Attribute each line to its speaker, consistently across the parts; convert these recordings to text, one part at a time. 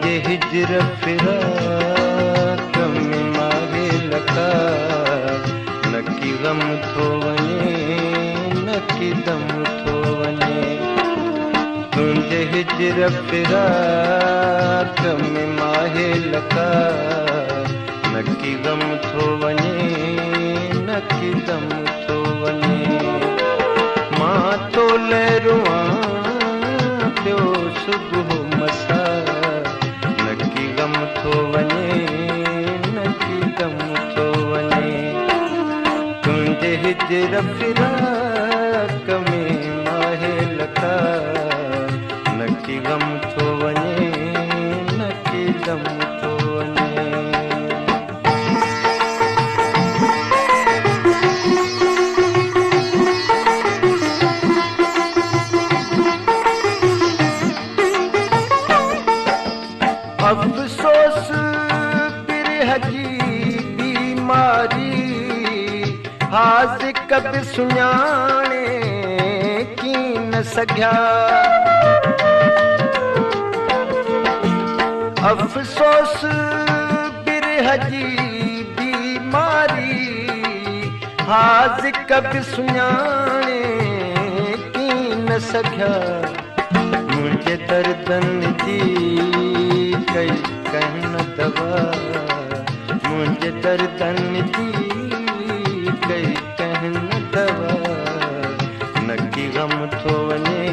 Speaker 1: तुंहिंजे हिजर फिराक में माहे लका न की गम थो वञे न की दम थो वञे। तुंहिंजे हिजर फिराक में माहे लका न की गम थो वञे न की दम थो वञे। मां तो लहरुआ पियो सुबुह मसा न की गम थो वञे न की दम थो वञे। तुंहिंजे हिजर फिराक में माहे लका न की गम थो वञे न की दम थो वञे। अफ़सोस बिरह जी बीमारी हाज़िक बि सुञाणे की न सघिया। अफ़सोस बिरह जी बीमारी हाज़िक बि सुञाणे की न सघिया। मुंहिंजे दर्दनि जी कई कहन दवा मुंहिंजे दर्दनि जी कई कहन दवा न की गम थो वञे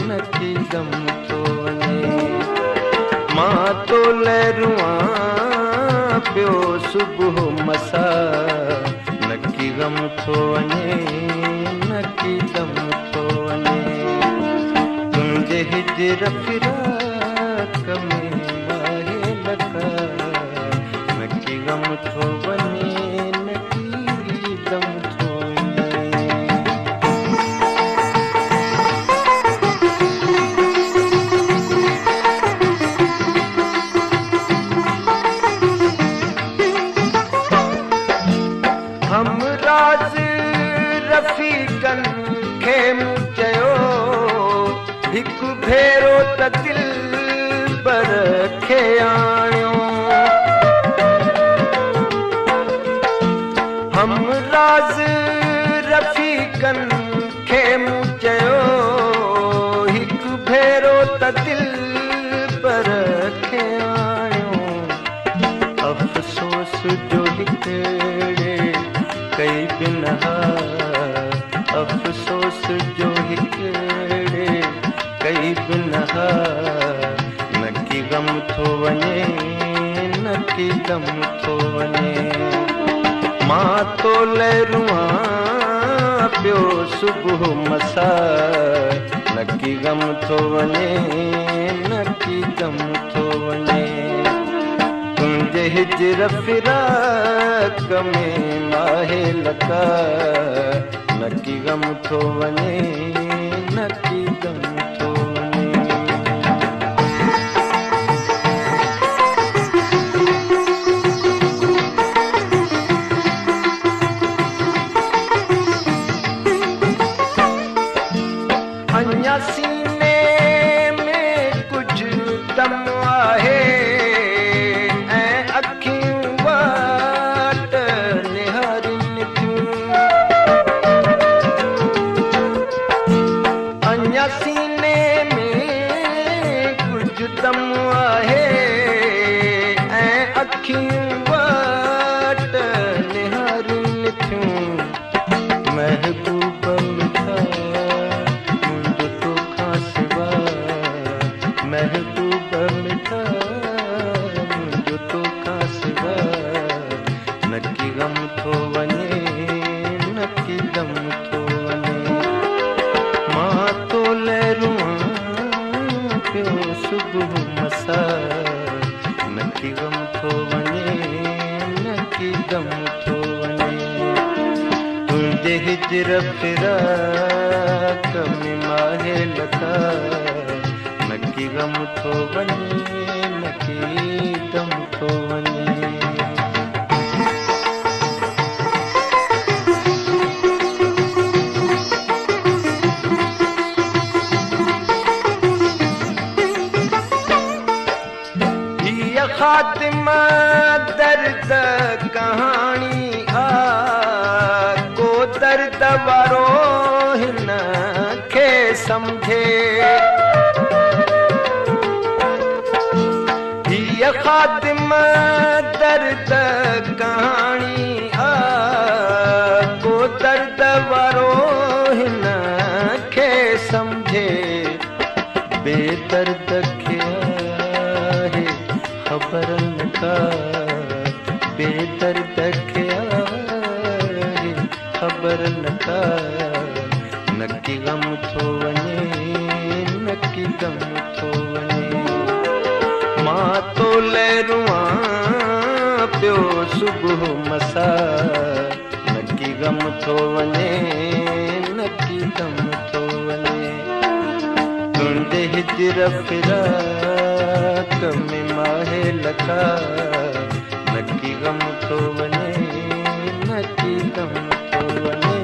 Speaker 1: न की दम थो वञे। मां तो लहरुआ पियो सुबुह मसा न की गम थो वञे न की दम थो वञे। तुंहिंजे हिजर फिराक में माहे लका न की गम थो वञे न की दम थो वञे। हमराज़ रफ़ीक़नि खे मूं चयो हिकु भेरो त दिलबर खे आणियो। हमराज़ रफ़ीक़नि खे मूं चयो हिकु भेरो त दिलबर खे आणियो। अफ़सोस जो हिकिड़े कई बिनहा अफ़सोस जो हिकिड़े कई बिनहा न की गम थो वञे न की दम थो वञे। मां तो लहरुआ पियो सुबुह मसा न की गम थो वञे न की दम थो वञे। तुंहिंजे हिजर फिराक में माहे लका न की गम थो वञे न की दम थो वञे। अञा सीने में कुझु दम आहे ऐं अखियूं वाट निहारनि थियूं। अञा सीने में कुझु दम आहे ऐं अखियूं वाट निहारनि थियूं। महबूब मिठा मुंहिंजो तोखां सिवा महबूब मिठा मुंहिंजो तोखां सिवा न की गम थो वञे न की दम थो वञे। मां तो लहरुआ पियो सुबुह मसा न की गम थो वञे न की दम थो वञे। तुंहिंजे हिजर फिराक में माहे लका न की गम थो वञे न की दम थो वञे। हीअ ख़ातिमा दर्द कहाणी को दर्द वारो हिन खे सम्झे हीअ ख़ातिमा दर्द कहाणी को दर्द वारो हिन खे सम्झे बेदर्द खे आहे ख़बर न का बेदर्द खे आहे ख़बर न का नकी गम थो वञे नकी गम थो वञे मां तो लहरुआ पियो सुबुह मसा नकी गम थो वञे नकी गम थो वञे तुंहिंजे हिजर फिराक में माहे लखा नकी गम थो वञे नकी गम थो वञे